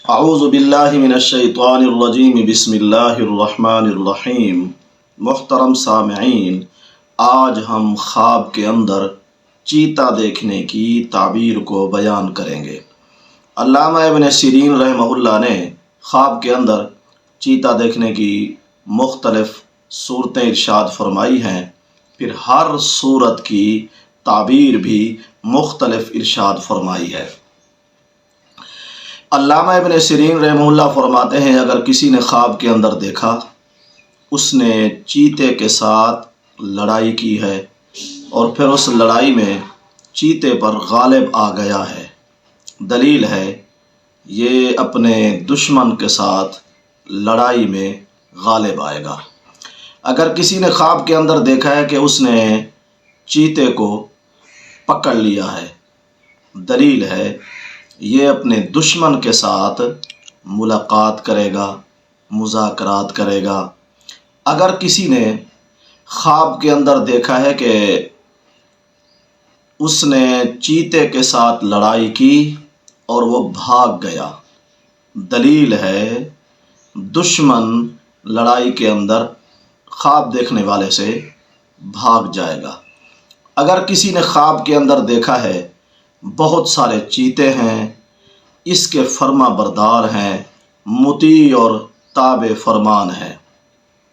اعوذ باللہ من الشیطان الرجیم بسم اللہ الرحمن الرحیم۔ محترم سامعین، آج ہم خواب کے اندر چیتا دیکھنے کی تعبیر کو بیان کریں گے۔ علامہ ابن سیرین رحمہ اللہ نے خواب کے اندر چیتا دیکھنے کی مختلف صورتیں ارشاد فرمائی ہیں، پھر ہر صورت کی تعبیر بھی مختلف ارشاد فرمائی ہے۔ علامہ ابن سیرین رحمہ اللہ فرماتے ہیں، اگر کسی نے خواب کے اندر دیکھا اس نے چیتے کے ساتھ لڑائی کی ہے اور پھر اس لڑائی میں چیتے پر غالب آ گیا ہے، دلیل ہے یہ اپنے دشمن کے ساتھ لڑائی میں غالب آئے گا۔ اگر کسی نے خواب کے اندر دیکھا ہے کہ اس نے چیتے کو پکڑ لیا ہے، دلیل ہے یہ اپنے دشمن کے ساتھ ملاقات کرے گا، مذاکرات کرے گا۔ اگر کسی نے خواب کے اندر دیکھا ہے کہ اس نے چیتے کے ساتھ لڑائی کی اور وہ بھاگ گیا، دلیل ہے دشمن لڑائی کے اندر خواب دیکھنے والے سے بھاگ جائے گا۔ اگر کسی نے خواب کے اندر دیکھا ہے بہت سارے چیتے ہیں، اس کے فرما بردار ہیں، مطیع اور تابع فرمان ہیں،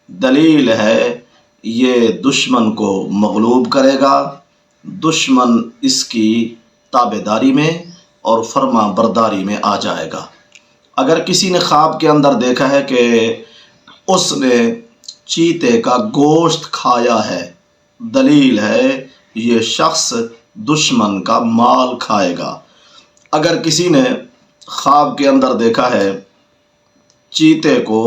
دلیل ہے یہ دشمن کو مغلوب کرے گا، دشمن اس کی تابع داری میں اور فرما برداری میں آ جائے گا۔ اگر کسی نے خواب کے اندر دیکھا ہے کہ اس نے چیتے کا گوشت کھایا ہے، دلیل ہے یہ شخص دشمن کا مال کھائے گا۔ اگر کسی نے خواب کے اندر دیکھا ہے چیتے کو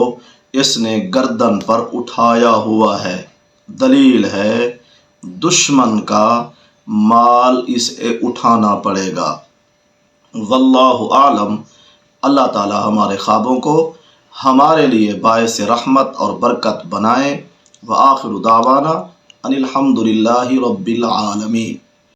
اس نے گردن پر اٹھایا ہوا ہے، دلیل ہے دشمن کا مال اسے اٹھانا پڑے گا۔ واللہ اعلم۔ اللہ تعالی ہمارے خوابوں کو ہمارے لیے باعث رحمت اور برکت بنائے۔ وآخر دعوانا ان الحمد للہ رب العالمین۔